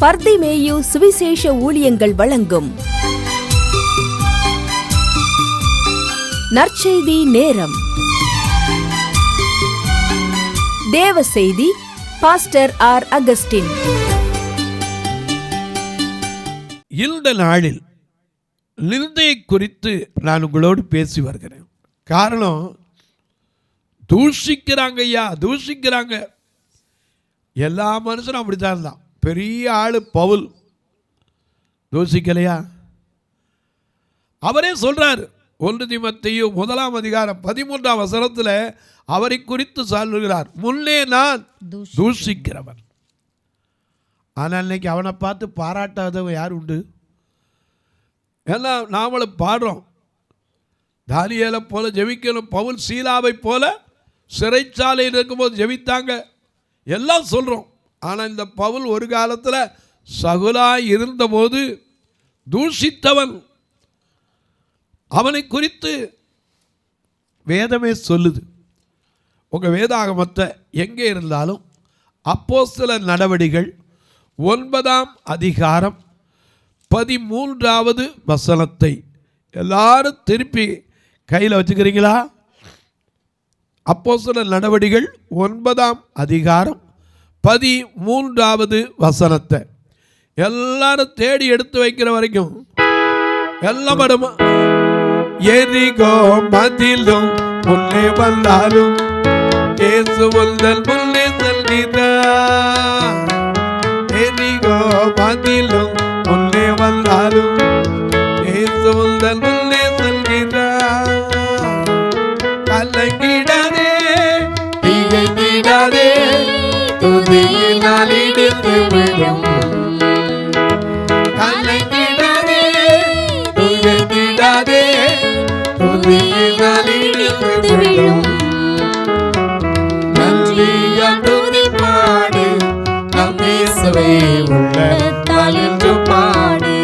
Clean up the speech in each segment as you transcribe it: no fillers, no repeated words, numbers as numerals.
பர்திமேயு சுவிசேஷ ஊழியங்கள் வழங்கும் நற்செய்தி நேரம். தேவ செய்தி பாஸ்டர் ஆர். அகஸ்டின். இந்த நாளில் நிந்தையை குறித்து நான் உங்களோடு பேசி வருகிறேன். காரணம், தூஷிக்கிறாங்க ஐயா, தூஷிக்கிறாங்க. எல்லா மனுஷனும் அப்படித்தான் இருந்தான். பெரிய ஆள் பவுல் தூஷிக்கலையா? அவரே சொல்றார், 1 தீமோத்தேயு 1:13 அவரை குறித்து சொல்லுகிறார், முன்னே நான் தூஷிக்கிறவன். ஆனால் இன்னைக்கு அவனை பார்த்து பாராட்டாதவன் யார் உண்டு? ஏன்னா நாமளும் பாடுறோம், தானியேலை போல ஜெபிக்கணும், பவுல் சீலாவை போல சிறைச்சாலையில் இருக்கும்போது ஜெபித்தாங்க, எல்லாம் சொல்கிறோம். ஆனால் இந்த பவுல் ஒரு காலத்தில் சகுலாய் இருந்தபோது தூஷித்தவன். அவனை குறித்து வேதமே சொல்லுது. உங்கள் வேதாகமத்தை எங்கே இருந்தாலும் அப்போஸ்தலர் நடவடிக்கைகள் 9 13 எல்லாரும் திருப்பி கையில் வச்சுக்கிறீங்களா? அப்போஸ்தலர் நடவடிக்கைகள் 9 13 எல்லாரும் தேடி எடுத்து வைக்கிற வரைக்கும் எல்லாம் படுமா? எரிகோ மதிலும் முன்னே வந்தாலும் இயேசு உந்தன் முன்னே செல்கிறார். எரிகோ மதிலும் முன்னே வந்தாலும் இயேசு உந்தன் முன்னே செல்கிறார். கலங்கிடாதே, திகைத்திடாதே, துதியினால் இடித்து விழும். கலங்கிடாதே, திகைத்திடாதே, துதியினால் இடித்து விழும். நன்றியால் துதி பாடு, நம் இயேசுவே உள்ளத்தால் என்று பாடு.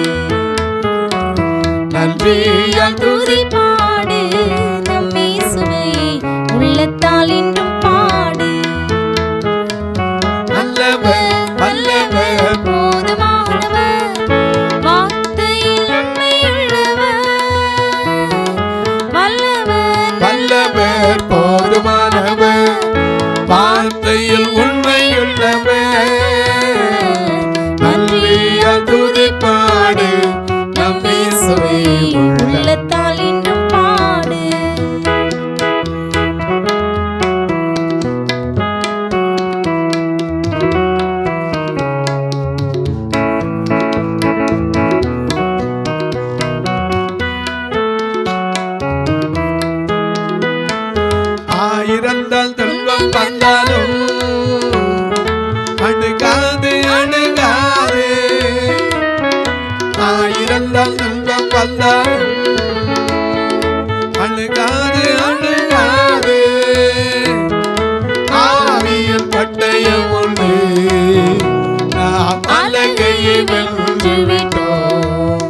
நன்றியால் துதி பாடு, நம் இயேசுவே உள்ளத்தால் என்று பாடு. வல்லவர் வல்லவர் போதுமானவர், வார்த்தையில் உண்மையுள்ளவர். வல்லவர் வல்லவர் போதுமானவர், வார்த்தையில் உண்மையுள்ளவர். நன்றியால் துதி பாடு, நம் இயேசுவே உள்ளத்தால் என்றும் பாடு. ஆயிரந்தால் துன்பம் வந்தாலும் அணுகாது அணுகாது. ஆயிரந்தால் துன்பம் வந்தாலும் அணுகாது அணுகாது. ஆவியில் பட்டயம் உண்டு, நாம் அலகையை வென்று விட்டோம்.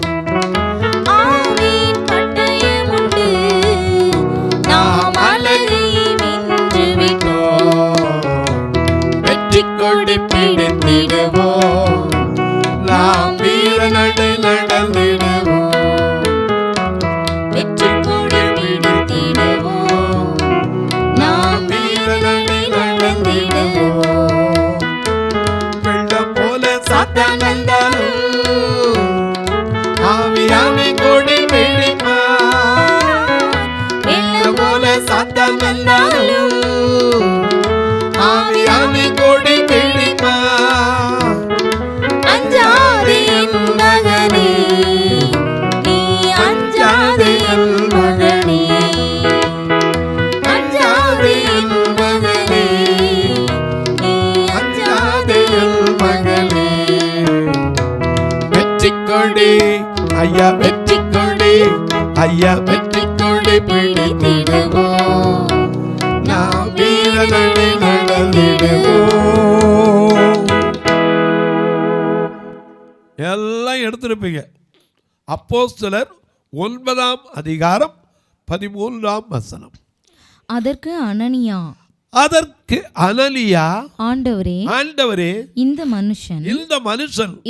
ஆவியின் பட்டயம் உண்டு, நாம் அலகையை வென்று விட்டோம். வெற்றி கொடி பிடித்திடுவோம், நாம் வீர நடை நடந்திடுவோம். வெற்றி கொடி பிடித்திடுவோம், நாம் வீர நடை நடந்திடுவோம். வெள்ளம் போல சாத்தான் வந்தாலும் ஆவியானை கொடி பிடிப்பார். வெள்ளம் போல சாத்தான் வந்தாலும் ஆவியானை கொடி பிடிப்பார். அஞ்சாதே என் மகனே, நீ அஞ்சாதே என் மகனே. அஞ்சாதே என் மகனே, நீ அஞ்சாதே என் மகனே. வெற்றி கொடி ஐயா, வெற்றி கொடி ஐயா, வெற்றி கொடி பிடித்திடுவோம், நாம் வீர நடை நடந்திடுவோம். எல்லாம் எடுத்திருப்பீங்க. அப்போஸ்தலர் 9 13 அதற்கு அனனியா, அதற்கு அனனியா, ஆண்டவரே, இந்த மனுஷன்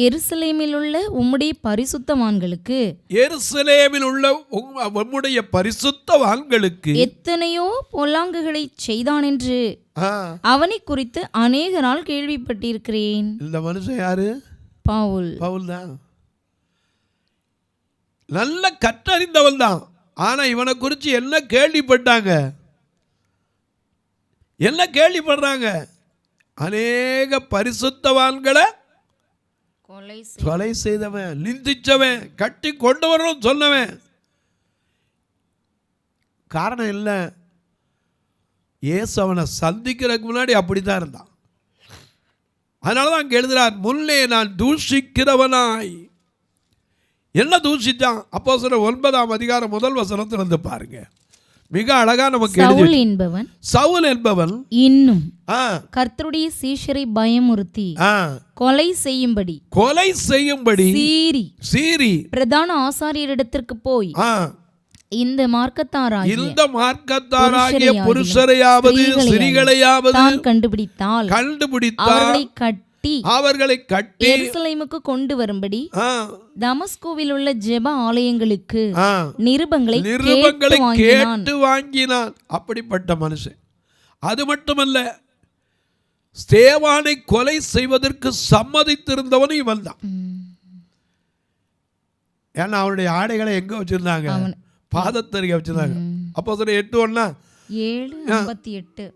எருசலேமில் உள்ள உம்முடைய பரிசுத்தவான்களுக்கு எத்தனையோ பொல்லாங்குகளை செய்தான் என்று அவனை குறித்து அநேக நாள் கேள்விப்பட்டிருக்கிறேன். இந்த மனுஷன் யாரு? பவுல் தான். நல்ல கற்றறிந்தவன் தான். ஆனா இவனை குறித்து என்ன கேள்விப்பட்டாங்க? என்ன கேள்விப்படுறாங்க? அநேக பரிசுத்தவான்களை கொலை செய்தவன், நிந்திச்சவன், கட்டி கொண்டு வரணும் சொன்னவன். காரணம் இல்லை, இயேசு அவனை சந்திக்கிறதுக்கு முன்னாடி அப்படித்தான் இருந்தான். அதனாலதான் அங்கே எழுதுறார், முன்னே நான் தூஷிக்கிறவனாய். என்ன தூஷித்தான்? அப்போஸ்தலர் 9ஆம் அதிகாரம் 1 வசனத்திலிருந்து பாருங்க. மிக அழகா நமக்கு சவுல் என்பவன் இன்னும் கர்த்தருடைய சீஷரை பயமுறுத்தி கொலை செய்யும்படி சீறி பிரதான ஆசாரியரிடத்திற்கு போய் இந்த மார்க்கத்தாராகிய புருஷரையாவது ஸ்திரீகளையாவது கண்டுபிடித்தால் அவர்களை கட்டி எருசலேமுக்கு கொண்டு வரும்படி தமஸ்குவில் உள்ள ஜெப ஆலயங்களுக்கு நிருபங்களை கேட்டு வாங்கினான். அப்படிப்பட்ட மனுஷன். அது மட்டுமல்ல, ஸ்தேவானை கொலை செய்வதற்கு சம்மதித்திருந்தவனும் இவன் தான். ஏன்னா அவனுடைய ஆடைகளை எங்க வச்சிருந்தாங்க? பாதத்தருகே வச்சிருந்தாங்க. அப்போஸ்தலர் 8:1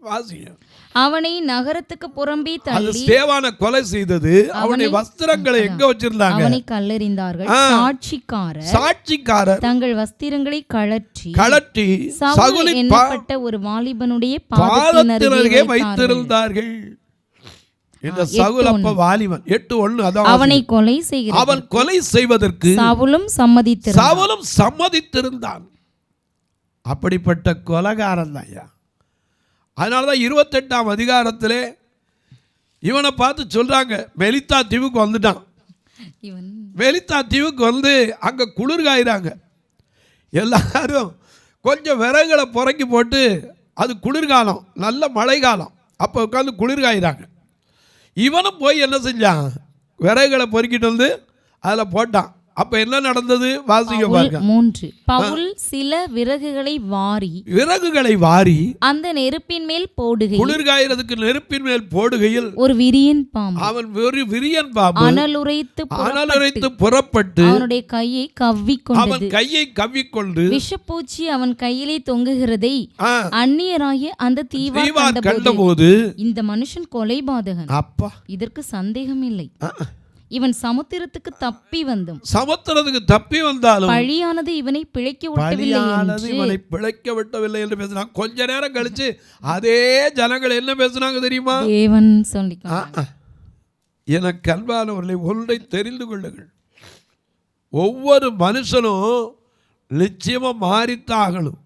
வாசிங்க. அவனை நகரத்துக்கு புறம்பே தள்ளி ஸ்தேவானை கொலை செய்தது. அவனுடைய வஸ்திரங்களை எங்க வச்சிருந்தாங்க? அவனை கல்லெறிந்தார்கள். சாட்சிக்காரர் தங்கள் வஸ்திரங்களை கழற்றி சவுல் என்னப்பட்ட ஒரு வாலிபனுடைய பாதத்தினருகே வைத்திருந்தார்கள். இந்த சவுல் அப்ப வாலிபன். 8:1 அவனை கொலை செய்வதற்கு சவுலும் சம்மதித்திருந்தான். அப்படிப்பட்ட கொலைகாரன் தான் ஐயா. அதனாலதான் 28ஆம் அதிகாரத்திலே இவனை பார்த்து சொல்றாங்க, மெலித்தா தீவுக்கு வந்துட்டான். மெலித்தா தீவுக்கு வந்து அங்க குளிர்காயிறாங்க. எல்லாரும் கொஞ்சம் விறகுகளை புறக்கி போட்டு, அது குளிர்காலம், நல்ல மழை காலம், அப்போ உட்காந்து குளிர்காயிறாங்க. இவனும் போய் என்ன செஞ்சான்? விறகுகளை பொறுக்கிட்டு வந்து அதில் போட்டான். அப்ப என்ன நடந்தது? வாசிக்க பாருங்க. 3 பவுல் சில விறகுகளை வாரி அந்த நெருப்பின் மேல் போடுகையில், குளிர்காயிறதுக்கு நெருப்பின் மேல் போடுகையில் ஒரு விரியன் பாம்பு, அவன் ஒரு விரியன் பாம்பு அனலுரைத்து புறப்பட்டு அவனுடைய கையை கவ்விக்கொண்டு விஷப்பூச்சி அவன் கையிலே தொங்குகிறதை அந்நியராகிய அந்த தீவார் கண்டபோது, இந்த மனுஷன் கொலைபாதகன், அப்பா இதற்கு சந்தேகம் இல்லை, இவன் சமுத்திரத்துக்கு தப்பி வந்தாலும் பழியானது இவனை பிழைக்க விட்டவில்லை என்று பேசினான். கொஞ்ச நேரம் கழிச்சு அதே ஜனங்கள் என்ன பேசினாங்க தெரியுமா? தேவன் சொல்லி, எனக்கு அன்பானவர்களை ஒன்றை தெரிந்து கொள்ளுங்கள், ஒவ்வொரு மனுஷனும் நிச்சயமா மாறித்தாகணும்.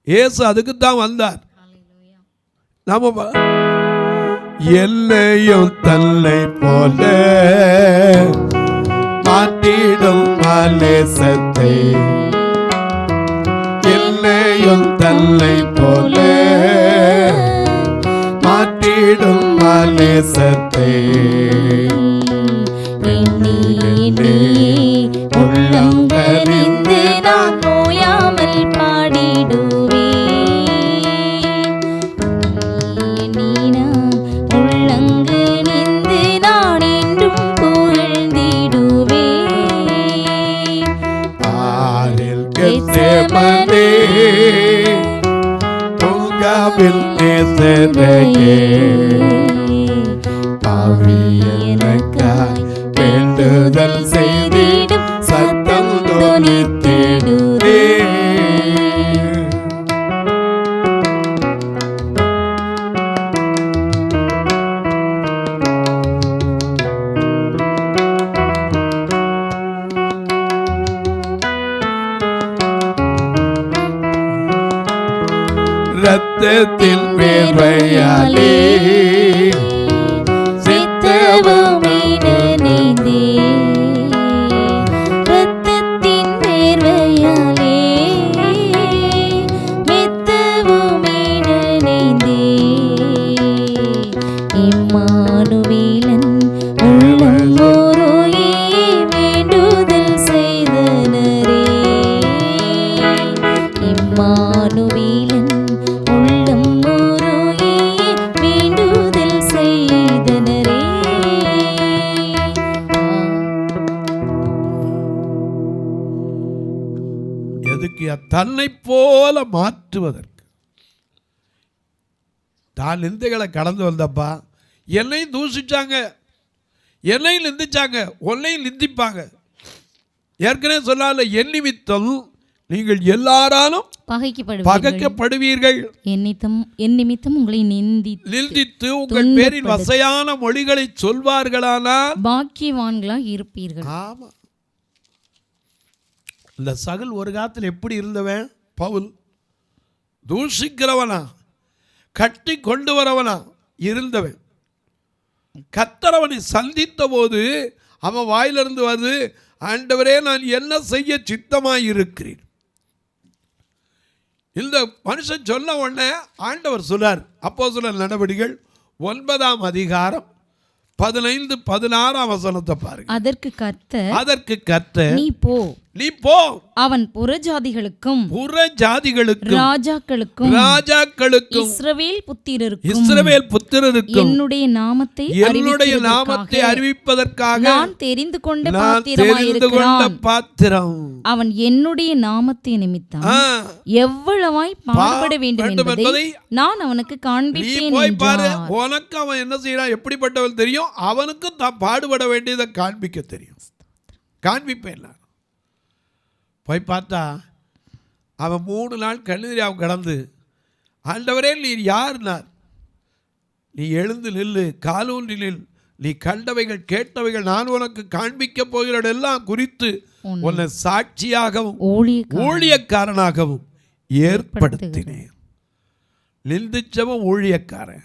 இயேசு அதுக்குத்தான் வந்தார். நாம என்னையும் தன்னை போல மாற்றிடும் மலேசத்தை, என்னையும் தன்னை போல மாற்றிடும் மலேசத்தை உள்ளங்கரிந்து நான் ஓயாமல் பாடிடுவேன். வேண்டுதல் செய்திடும் சத்தம் தொனித்திடுதே. ரத்தத்தின் வேர்வையாலே சித்தவும் இணைந்தே, ரத்தத்தின் வேர்வையாலே மித்தவும் இணைந்தே, இம்மானுவேலன் உள்ளம் உருகி வேண்டுதல் செய்தனரே. இம்மானுவேலன் உள்ளம் உருகி வேண்டுதல் செய்தனரே. எதுக்கு? தன்னை போல மாற்றுவதற்கு. தான் நிந்தைகளை கடந்து வந்தப்பா, என்னையும் தூசிச்சாங்க, என்னையும் நிந்திச்சாங்க, உன்னையும் நிந்திப்பாங்க. ஏற்கனவே சொன்னால, என் நிமித்தம் நீங்கள் எல்லாராலும் பகைக்கப்படுவீர்கள். என் நிமித்தம் உங்களை நிந்தித்து உங்கள் பேரின் வசையான மொழிகளை சொல்வார்களானால் பாக்கியவான்களாக இருப்பீர்கள். ஆமா. இந்த சகுல் ஒரு காலத்தில் எப்படி இருந்தவன்? பவுல் தூஷிக்கிறவனா, கட்டி கொண்டு வரவனா இருந்தவன். கர்த்தர் அவனை சந்தித்த போது அவன் வாயிலிருந்து வருது, ஆண்டவரே நான் என்ன செய்ய சித்தமாயிருக்கிறேன். இந்த மனுஷன் சொன்ன உடனே ஆண்டவர் சொல்றார். அப்போஸ்தலர் நடவடிக்கைகள் 9ஆம் அதிகாரம் 15-16 வசனத்தை பாருங்க. அதற்கு கர்த்தர் நீ போ, அவன் புறஜாதிகளுக்கும் ராஜாக்களுக்கும் இஸ்ரவேல் புத்திரருக்கும் என்னுடைய நாமத்தை அறிவிப்பதற்காக நான் தெரிந்து கொண்ட பாத்திரம். அவன் என்னுடைய நாமத்தை நிமித்தம் எவ்வளவாய் பாடுபட வேண்டும் என்பதை நான் அவனுக்கு காண்பிப்பேன் என்றார். உனக்கு அவன் என்ன செய்யறான், எப்படிப்பட்டவன் தெரியும், அவனுக்கும் தான் பாடுபட வேண்டியதை காண்பிக்க தெரியும். காண்பிப்பேன். போய் பார்த்தா அவன் 3 நாள் கண்ணீரியாவும் கடந்து, ஆண்டவரே நீர் யார்னார்? நீ எழுந்து நில்லு, காலூன்றி நில், நீ கண்டவைகள் கேட்டவைகள் நான் உனக்கு காண்பிக்க போகிறதெல்லாம் குறித்து உன்னை சாட்சியாகவும் ஊழியக்காரனாகவும் ஏற்படுத்தினேன். நிந்திச்சவன் ஊழியக்காரன்.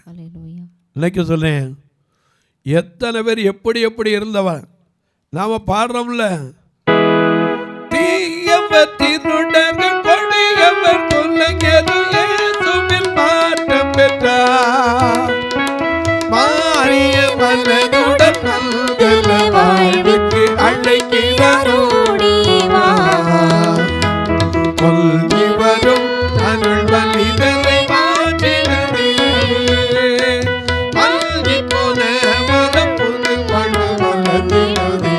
இன்னைக்கு சொல்றேன், எத்தனை பேர் எப்படி எப்படி இருந்தவன். நாம பாடுறோம்ல, தீயவர் திருடர்கள் கொடியவர் கொள்ளையரும் இயேசுவில் மாற்றம் பெற்றார். மாறிய மனதுடன் நல்ல வாழ்வுக்கு அழைக்கிறார். கொல்லி வரும் அருள் வலிதனை மாற்றினதே, மல்கி போன மனம் புது வாழ்வு வளர்த்தினதே.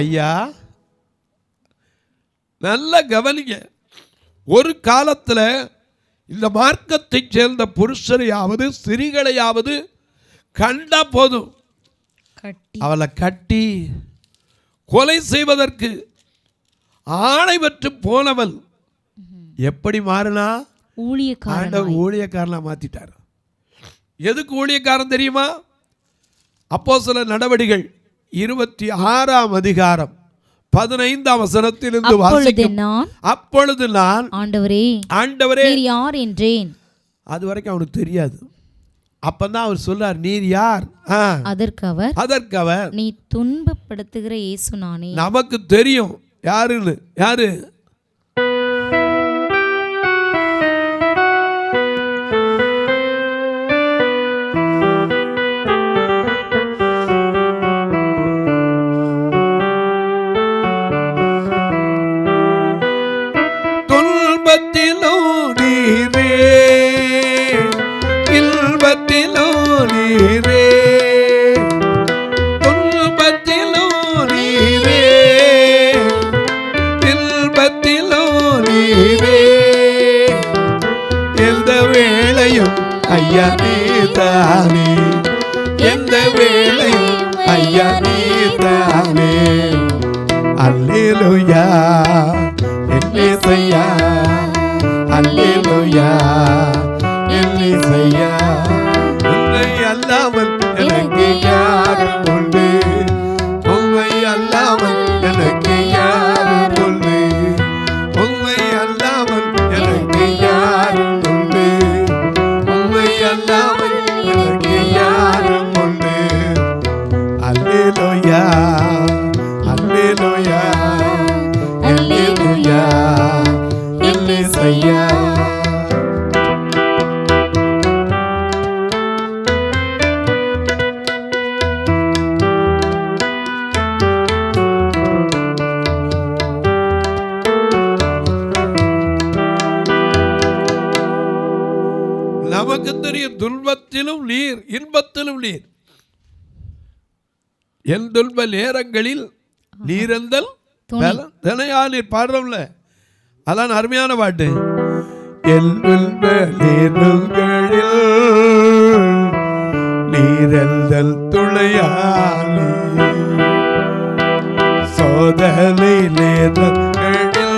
ஐயா நல்ல கவனிங்க. ஒரு காலத்தில் இந்த மார்க்கத்தை சேர்ந்த புருஷரையாவது ஸ்திரீகளையாவது கண்டா போதும் அவளை கட்டி கொலை செய்வதற்கு ஆணை பெற்று போனவள் எப்படி மாறினா? ஊழியக்காரனா மாத்திட்டார். எதுக்கு ஊழியக்காரன் தெரியுமா? அப்போஸ்தலர் நடவடிக்கைகள் 26ஆம் அதிகாரம் 15ஆம் வசனத்திலிருந்து வாசிக்கும். அப்பொழுது நான் ஆண்டவரே நீர் யார் என்றேன். அது வரைக்கும் அவனுக்கு தெரியாது. அப்பதான் அவர் சொல்றார், நீர் யார்? அதற்கு அவர் நீ துன்பப்படுத்துகிற இயேசு நானே. நமக்கு தெரியும் யாருன்னு. யாரு? ஐயா நீதானே, எந்த வேளையும் ஐயா நீதானே. அல்லேலூயா எல்லேசையா, அல்லேலூயா எல்லேசையா. உன்னை அல்லாமல் எனக்கு யாரும் உண்டு, உண்மை அல்லாமல் எனக்கு யாரும் உண்டு, உண்மை அல்லாமல் எனக்கு யாரும் உண்டு, உண்மை அல்லாமல் எனக்கு யாரும் உண்டு. துன்பத்திலும் நீர், இன்பத்திலும் நீர். என் துன்ப நேரங்களில் நீரெந்தல் தினையா நீர். பாடுறோம்ல, அதான் அருமையான பாட்டு. என் துன்ப நேரங்களில் நீரெந்தல் துணையாளி, சோதனை நேரங்களில்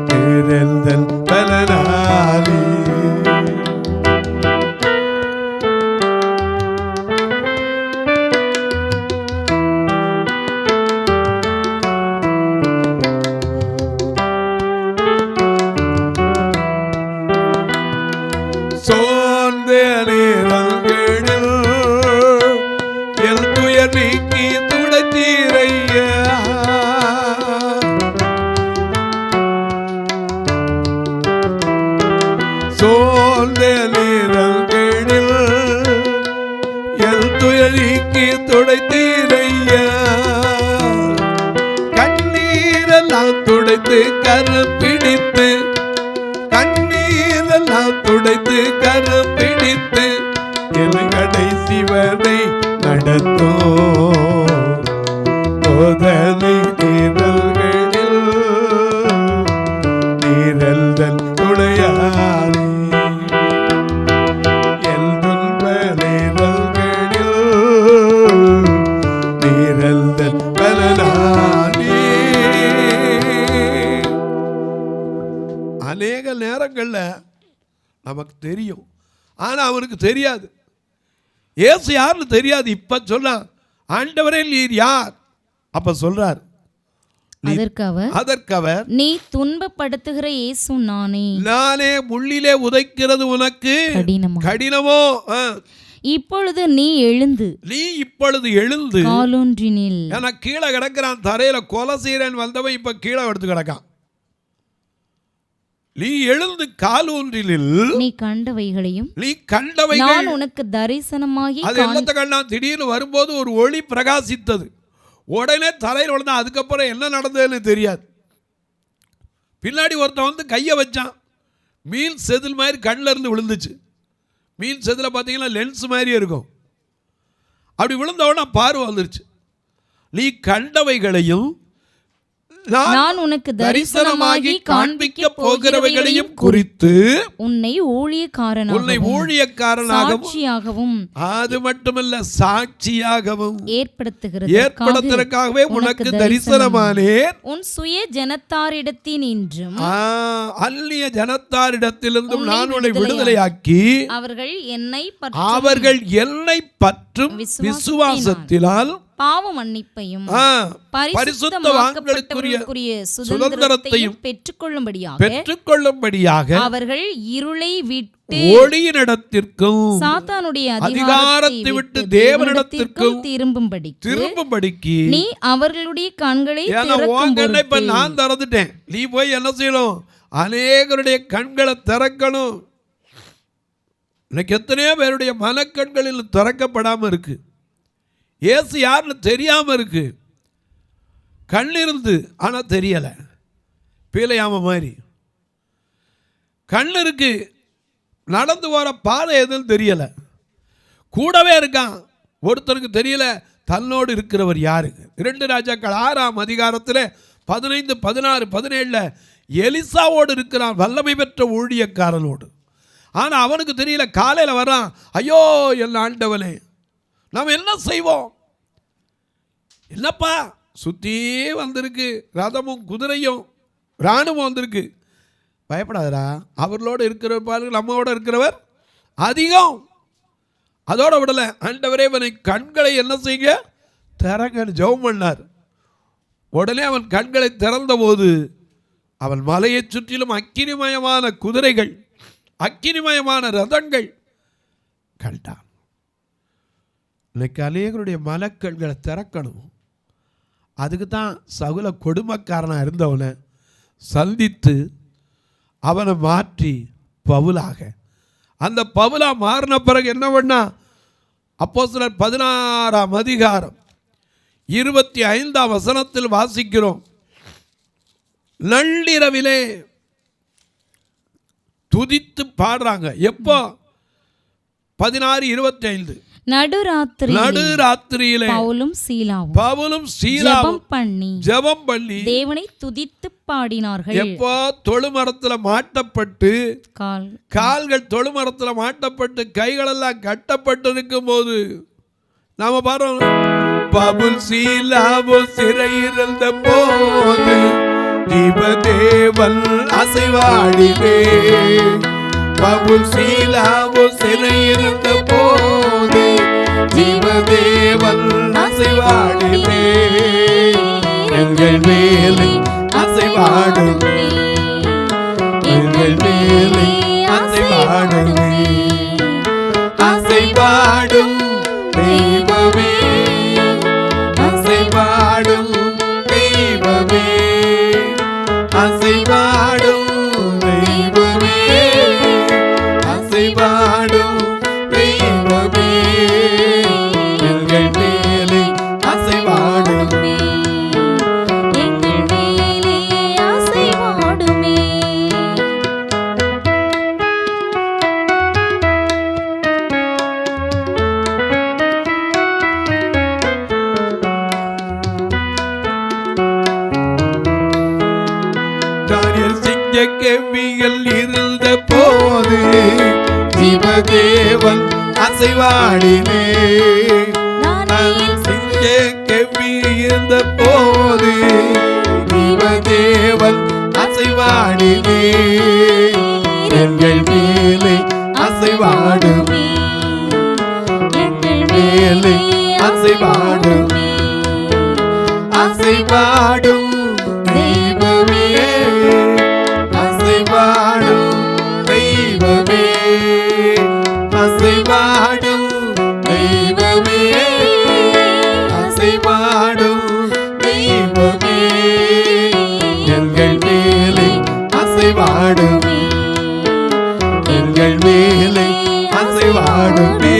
நீரெந்தல் பலனாளி. சோர்ந்த நேரங்களில் என் துயர் நீக்கி துடைத்தீரையா, சோர்ந்த நேரங்களில் என் துயர் நீக்கி துடைத்தீரையா, கண்ணீரெல்லாம் துடைத்து கரம் பிடித்து, கண்ணீரெல்லாம் துடைத்து கரம் பிடித்து என் கடைசி வரை நடத்தும். சோதனை நேரங்களில் நீரெந்தல் துணையாளி, என் துன்ப நேரங்களில் நீரெந்தல் பலனாளி. அநேக நேரங்களில் நமக்கு தெரியும், ஆனால் அவனுக்கு தெரியாது. இயேசு யாருன்னு தெரியாது. இப்ப சொல்ல, ஆண்டவரே நீர் யார்? அப்ப சொல்றார், அதற்கவர் நீ துன்பப்படுத்துகிற இயேசு நானே, நானே முள்ளிலே உதைக்கிறது உனக்கு கடினமோ. இப்பொழுது நீ எழுந்து காலூன்றினில். ஏன்னா கீழே கிடக்கிறான் தரையில, கொலை செய்யறேன் வந்தவன் இப்ப கீழே எடுத்து கிடக்கான். நீ எழுந்து காலூன்றினில், நீ கண்டவைகளையும் நான் உனக்கு தரிசனமாகி. அது என்னத்த கண்டான்? திடீர்னு வரும்போது ஒரு ஒளி பிரகாசித்தது, உடனே தலையில் விழுந்தான். அதுக்கப்புறம் என்ன நடந்ததுன்னு தெரியாது. பின்னாடி ஒருத்தன் வந்து கையை வச்சான், மீன் செதில் மாதிரி கண்ணில் இருந்து விழுந்துச்சு. மீன் செதில் பார்த்தீங்கன்னா லென்ஸ் மாதிரி இருக்கும். அப்படி விழுந்தவொடனே பார்வை வந்துருச்சு. நீ கண்டவைகளையும் நான் உனக்கு தரிசனமாகி காண்பிக்க போகிறவைகளையும் குறித்து உன்னை ஊழியக்காரனாகவும் அது மட்டுமல்ல சாட்சியாகவும் ஏற்படுத்துகிறதற்காகவே உனக்கு தரிசனமானேன். உன் சுய ஜனத்தாரிடத்தினின்றும் அந்நிய ஜனத்தாரிடத்திலிருந்தும் நான் உன்னை விடுதலையாக்கி அவர்கள் என்னை பற்றும் விசுவாசத்தினால் பாவ மன்னிப்பையும் பரிசுத்த வாக்குகளுக்குரிய சுதந்திரத்தையும் பெற்றுக்கொள்ளும்படியாக அவர்கள் இருளை விட்டு ஒளியினிடத்திற்கும் சாத்தானுடைய அதிகாரத்தை விட்டு தேவனிடத்திற்கும் திரும்பும்படிக்கு நீ அவர்களுடைய கண்களை இப்ப நான் திறந்துட்டேன். நீ போய் என்ன செய்யணும்? அநேகருடைய கண்களை திறக்கணும். இன்னைக்கு எத்தனையோ பேருடைய மனக்கண்களில் திறக்கப்படாம இருக்கு. இயேசு யாருன்னு தெரியாம இருக்கு. கண் இருந்து ஆனா தெரியல. பீலையாம மாதிரி கண் இருக்கு, நடந்து போற பாதை எதுன்னு தெரியல. கூடவே இருக்கான், ஒருத்தருக்கு தெரியல தன்னோடு இருக்கிறவர் யாருக்கு. 2 ராஜாக்கள் 6ஆம் அதிகாரத்தில் 15, 16, 17 எலிசாவோடு இருக்கிறான், வல்லமை பெற்ற ஊழியக்காரனோடு. ஆனால் அவனுக்கு தெரியல. காலையில் வரான், ஐயோ என் ஆண்டவனே நாம் என்ன செய்வோம்? என்னப்பா சுற்றி வந்திருக்கு, ரதமும் குதிரையும் இராணுவம் வந்திருக்கு. பயப்படாதரா, அவர்களோடு இருக்கிறவர் பாருங்கள், நம்மோட இருக்கிறவர் அதிகம். அதோட விடலை, ஆண்டவரே அவனை கண்களை என்ன செய்ய திறங்கன்னு ஜெபம் பண்ணார். உடனே அவன் கண்களை திறந்த போது அவன் மலையை சுற்றிலும் அக்கினிமயமான குதிரைகள், அக்கினிமயமான ரதங்கள் கண்டான். இன்னைக்கு அநேகருடைய மனக்கண்களை திறக்கணும். அதுக்கு தான் சகுல கொடுமைக்காரனாக இருந்தவனை சந்தித்து அவனை மாற்றி பவுலாக, அந்த பவுலா மாறின பிறகு என்ன பண்ணா? அப்போஸ்தலர் 16ஆம் அதிகாரம் 25ஆம் வசனத்தில் வாசிக்கிறோம். நள்ளிரவிலே துதித்து பாடுறாங்க. எப்போ? 16:25. நடுராத்திரியிலே பவுலும் சீலாவும் ஜெபம் பண்ணி தேவனை துதித்து பாடினார்கள். எப்போ தொழுமரத்துல மாட்டப்பட்டு கால்கள் தொழுமரத்துல மாட்டப்பட்டு கைகளெல்லாம் கட்டப்பட்டு இருக்கும் போது நாம பாடுறோம், பவுல் சீலாவும் சிறையிருந்த போது ஜீவதேவன் அசைவாடினே. பவுல் சீலாவும் சிறையிருந்த போது ஜீவதேவன் அசைவாடினே. எங்கள் மேலே அசைவாடுமே, எங்கள் மேலே அசைவாடுமே. அசைவாடும் தெய்வமே, அசைவாடும் தெய்வமே, அசைவாடும் தெய்வமே, அசைவாடும் தெய்வமே. எங்கள் மேலே அசைவாடுமே, எங்கள் மேலே அசைவாடுமே. தானியேல் சிங்கக்கெபியில் இருந்த போது ஜீவதேவன் அசைவாடினே. தானியேல் சிங்கக்கெபியில் இருந்த போது ஜீவதேவன் அசைவாடினே. எங்கள் மேலே அசைவாடுமே, எங்கள் மேலே அசைவாடுமே, அசைவாடும் தெய்வமே, அசைவாடும் தெய்வமே, அசைவாடும் தெய்வமே, அசைவாடும் தெய்வமே. எங்கள் மேலே அசைவாடுமே, எங்கள் மேலே அசைவாடுமே.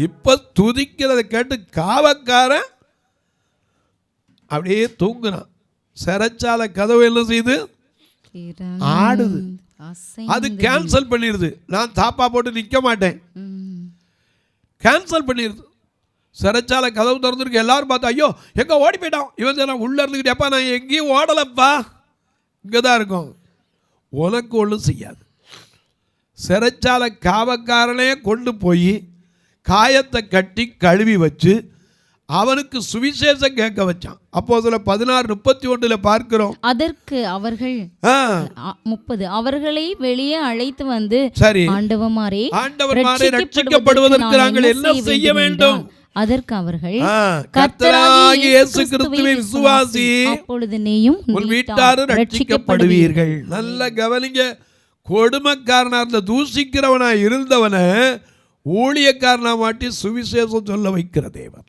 இப்ப துதிக்கிறதை கேட்டு காவக்காரன் அப்படியே தூங்குனான். சிறைச்சாலை கதவு என்ன செய்து ஆடுது. அது கேன்சல் பண்ணிடுது. நான் தாப்பா போட்டு நிற்க மாட்டேன், கேன்சல் பண்ணிடுது. சிறைச்சாலை கதவு திறந்துருக்கு. எல்லாரும் பார்த்தா ஐயோ எங்க ஓடி போயிட்டான். இவன் சொன்னான் உள்ள இருந்துக்கிட்டு, எப்பா நான் எங்கேயும் ஓடலப்பா, இங்கதான் இருக்கும். உனக்கு ஒன்றும் செய்யாது. சிறைச்சாலை காவக்காரனே கொண்டு போய் காயத்தை கட்டி கழுவி வச்சு அவனுக்கு சுவிசேஷம் கேட்க வச்சான். அப்போஸ்தலர் 16:31 பார்க்கிறோம். அதற்கு அவர்கள் 30 அவர்களை வெளியே அழைத்து வந்து, சரி ஆண்டவரே ரட்சிக்கப்படுவதற்கு நாங்கள் என்ன செய்ய வேண்டும்? அதற்கு அவர்கள், கர்த்தராகிய இயேசு கிறிஸ்துவின் விசுவாசி, அப்பொழுது நீயும் உன் வீட்டாரும் ரட்சிக்கப்படுவீர்கள். நல்ல கவனிங்க. கொடுமைக்காரனா இருந்த தூசிக்கிறவனா இருந்தவனை ஊழியக்காரனா மாட்டி சுவிசேஷம் சொல்ல வைக்கிற தேவன்.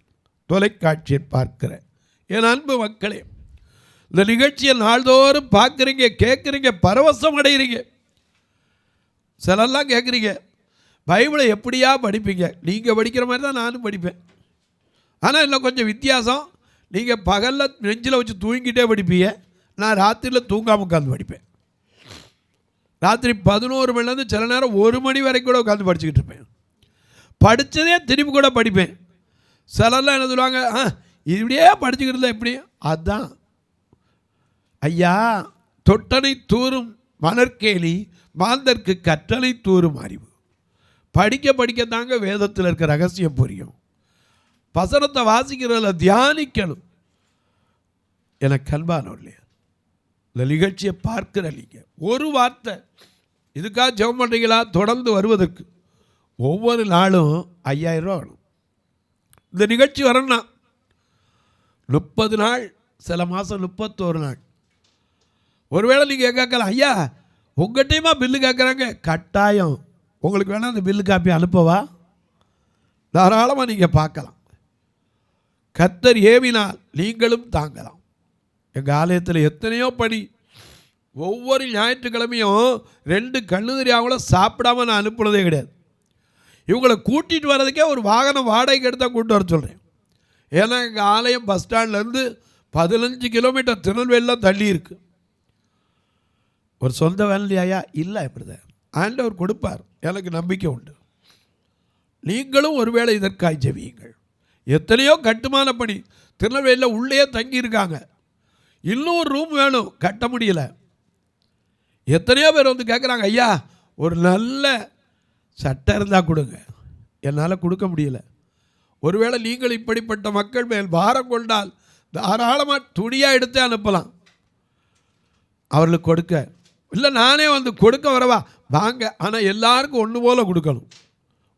தொலைக்காட்சியில் பார்க்கிற என் அன்பு மக்களே, இந்த நிகழ்ச்சியை நாள்தோறும் பார்க்குறீங்க, கேட்குறீங்க, பரவசம் அடைகிறீங்க. சிலெல்லாம் கேட்குறீங்க பைபிளை எப்படியா படிப்பீங்க? நீங்கள் படிக்கிற மாதிரி தான் நானும் படிப்பேன். ஆனால் இல்லை கொஞ்சம் வித்தியாசம். நீங்கள் பகலில் நெஞ்சில் வச்சு தூங்கிட்டே படிப்பீங்க, நான் ராத்திரியில் தூங்காமல் உட்காந்து படிப்பேன். ராத்திரி 11 மணிலேருந்து சில நேரம் 1 மணி வரைக்கும் கூட உட்காந்து படிச்சுக்கிட்டு இருப்பேன். படித்ததே திருப்பி கூட படிப்பேன். சிலர்லாம் என்ன சொல்லுவாங்க, இப்படியே படிச்சுக்கிட்டு இருந்தால் எப்படி? அதுதான் ஐயா, தொட்டனை தூரும் மணற்கேலி மாந்தற்கு கற்றனை தூரும் அறிவு. படிக்க படிக்கத்தாங்க வேதத்தில் இருக்க ரகசியம் புரியும். வசனத்தை வாசிக்கிறதில்ல, தியானிக்கணும். எனக்கு அன்பானவர்களே, இந்த நிகழ்ச்சியை பார்க்கிற நீங்கள் ஒரு வார்த்தை இதுக்காக ஜெபம் பண்ணுறீங்களா? தொடர்ந்து வருவதற்கு ஒவ்வொரு நாளும் 5000 ரூபா வேணும். இந்த நிகழ்ச்சி வரணும்னா 30 நாள், சில மாதம் 31 நாள். ஒருவேளை நீங்கள் கேட்கலாம், ஐயா உங்கள்கிட்டையுமா பில்லு கேட்குறாங்க? கட்டாயம் உங்களுக்கு வேணால் அந்த பில்லு காப்பி அனுப்பவா? தாராளமாக நீங்கள் பார்க்கலாம். கர்த்தர் ஏவினால் நீங்களும் தாங்கலாம். எங்கள் ஆலயத்தில் எத்தனையோ பணி. ஒவ்வொரு ஞாயிற்றுக்கிழமையும் 2 கண்ணுதிரியாவங்கள சாப்பிடாம நான் அனுப்புனதே கிடையாது. இவங்களை கூட்டிகிட்டு வர்றதுக்கே ஒரு வாகனம் வாடகைக்கு எடுத்தால் கூப்பிட்டு வர சொல்கிறேன். ஏன்னா எங்கள் ஆலயம் பஸ் ஸ்டாண்ட்லேருந்து 15 கிலோமீட்டர் திருநெல்வேலியில் தள்ளி இருக்குது. ஒரு சொந்த வேலையாயா இல்லை, இப்படி தான் ஆண்டவர் கொடுப்பார், எனக்கு நம்பிக்கை உண்டு. நீங்களும் ஒருவேளை இதற்காய் ஜெபியுங்கள். எத்தனையோ கட்டுமான பணி திருநெல்வேலியில் உள்ளே தங்கியிருக்காங்க, இன்னும் ஒரு ரூம் வேணும், கட்ட முடியல. எத்தனையோ பேர் வந்து கேட்குறாங்க, ஐயா ஒரு நல்ல சட்டை இருந்தால் கொடுங்க. என்னால் கொடுக்க முடியல. ஒருவேளை நீங்கள் இப்படிப்பட்ட மக்கள் மேல் பாரம் கொண்டால் தாராளமாக துணியாக எடுத்து அனுப்பலாம், அவர்களுக்கு கொடுக்க. இல்லை நானே வந்து கொடுக்க வரவா, வாங்க. ஆனால் எல்லாருக்கும் ஒன்று போல் கொடுக்கணும்,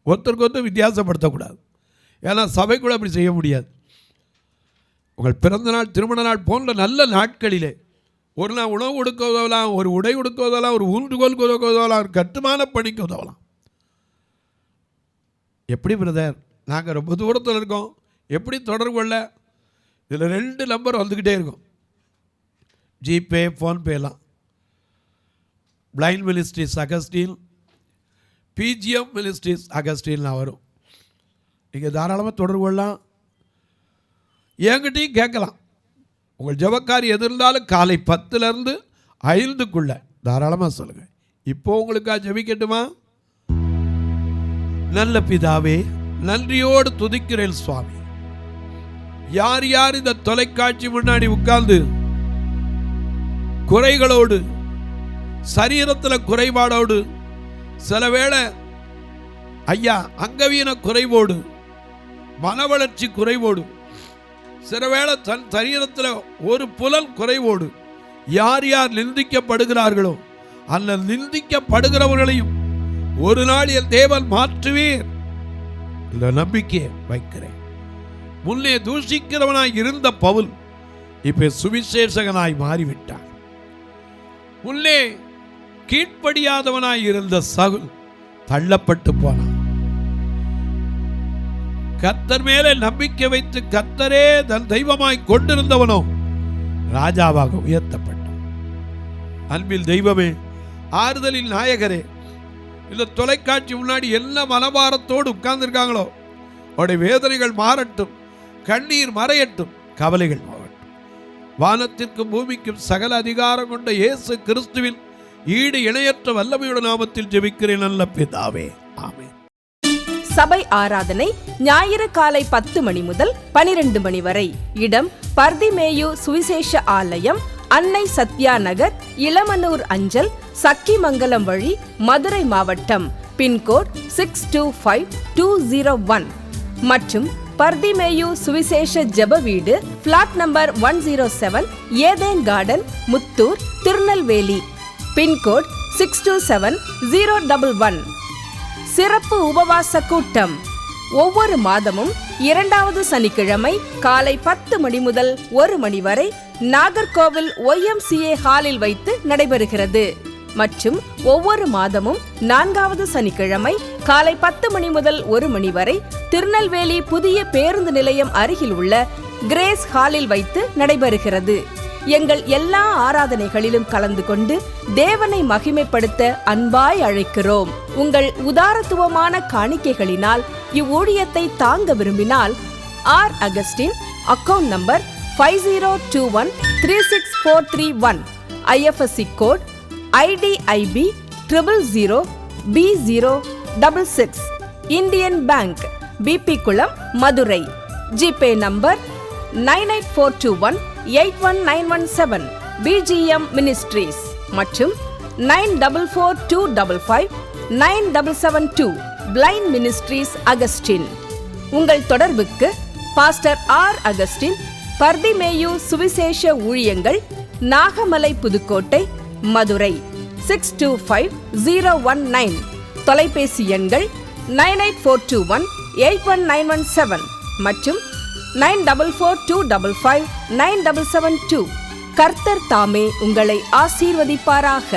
ஒருத்தருக்கு ஒருத்தர் வித்தியாசப்படுத்தக்கூடாது. ஏன்னா சபைக்குள்ள அப்படி செய்ய முடியாது. உங்கள் பிறந்த நாள், திருமண நாள் போன்ற நல்ல நாட்களிலே ஒரு நாள் உணவு கொடுக்க உதவலாம், ஒரு உடை கொடுக்க உதவலாம், ஒரு ஊன்றுகோல் கொடுக்க உதவலாம், ஒரு கட்டுமான பணிக்கு உதவலாம். எப்படி பிரதர், நாங்கள் ரொம்ப தூரத்தில் இருக்கோம், எப்படி தொடர்பு கொள்ள? இதில் 2 நம்பர் வந்துக்கிட்டே இருக்கும், ஜிபே, ஃபோன்பேலாம். Blind ministries Augustine, BGM ministries அகஸ்டீன்லாம் வரும். நீங்கள் தாராளமாக தொடர்பு கொள்ளலாம், என்கிட்டையும் கேட்கலாம். உங்கள் ஜபக்காரி எது இருந்தாலும் காலை 10லேருந்து 5க்குள்ளே தாராளமாக சொல்லுங்கள். இப்போ உங்களுக்காக ஜெபிக்கட்டுமா? நல்ல பிதாவே, நன்றியோடு துதிக்கிறேன் சுவாமி. யார் யார் இந்த தொலைக்காட்சி முன்னாடி உட்கார்ந்து குறைகளோடு, சரீரத்தில் குறைபாடோடு, சில வேளை ஐயா அங்கவீன குறைவோடு, மன வளர்ச்சி குறைவோடு, சில வேளை தன் சரீரத்தில் ஒரு புலன் குறைவோடு யார் யார் நிந்திக்கப்படுகிறார்களோ அந்த நிந்திக்கப்படுகிறவர்களையும் ஒரு நாள் என் தேவன் மாற்றுவேன் இந்த நம்பிக்கையை வைக்கிறேன். முன்னே தூஷிக்கிறவனாய் இருந்த பவுல் இப்ப சுவிசேஷகனாய் மாறிவிட்டான். முன்னே கீழ்ப்படியாதவனாய் இருந்த சவுல் தள்ளப்பட்டு போனான். கர்த்தர் மேலே நம்பிக்கை வைத்து கர்த்தரே தன் தெய்வமாய் கொண்டிருந்தவனோ ராஜாவாக உயர்த்தப்பட்டான். அன்பில் தெய்வமே, ஆறுதலின் நாயகரே, இந்த தொலைக்காட்சி முன்னாடி என்ன மனபாரத்தோடு உட்கார்ந்துருக்காங்களோ அவருடைய வேதனைகள் மாறட்டும், கண்ணீர் மறையட்டும், கவலைகள் மாறட்டும். வானத்திற்கும் பூமிக்கும் சகல அதிகாரம் கொண்ட இயேசு கிறிஸ்துவின் ஈடு இணையற்ற வல்லமையோட நாமத்தில் ஜெபிக்கிறேன் நல்ல பிதாவே, ஆமென். சபை ஆராதனை ஞாயிறு காலை 10 மணி முதல் 12 மணி வரை. இடம் பர்திமேயு சுவிசேஷ ஆலயம், அன்னை சத்யா நகர், இளமனூர் அஞ்சல், சக்கிமங்கலம் வழி, மதுரை மாவட்டம். பின்கோட் 625201 மற்றும் பர்திமேயு சுவிசேஷ ஜெப வீடு, plot number 107, Eden garden, Muthur, Tirunelveli. Pincode 627011. சிறப்பு உபவாச கூட்டம் ஒவ்வொரு மாதமும் 2வது சனிக்கிழமை காலை 10 மணி முதல் 1 மணி வரை நாகர்கோவில் YMCA ஹாலில் வைத்து நடைபெறுகிறது. மற்றும் ஒவ்வொரு மாதமும் 4வது சனிக்கிழமை காலை 10 மணி முதல் 1 மணி வரை திருநெல்வேலி புதிய பேருந்து நிலையம் அருகில் உள்ள கிரேஸ் ஹாலில் வைத்து நடைபெறுகிறது. எங்கள் எல்லா ஆராதனைகளிலும் கலந்து கொண்டு தேவனை மகிமைப்படுத்த அன்பாய் அழைக்கிறோம். உங்கள் உதாரத்துவமான காணிக்கைகளினால் இவ்வூழியத்தை தாங்க விரும்பினால் R Augustine, account number 5021364331, IFSC code IDIB 000B066, Indian bank, BP குளம், Madurai. GPay number 98421819117, BGM ministries மற்றும் 9442559772, பிளைண்ட் மினிஸ்ட்ரீஸ் அகஸ்டின். உங்கள் தொடர்புக்கு பாஸ்டர் ஆர் அகஸ்டின், பர்திமேயு சுவிசேஷ ஊழியங்கள், நாகமலை, புதுக்கோட்டை, மதுரை 625019. தொலைபேசி எண்கள் 9842181917 மற்றும் 9442559772. கர்த்தர் தாமே உங்களை ஆசீர்வதிப்பாராக.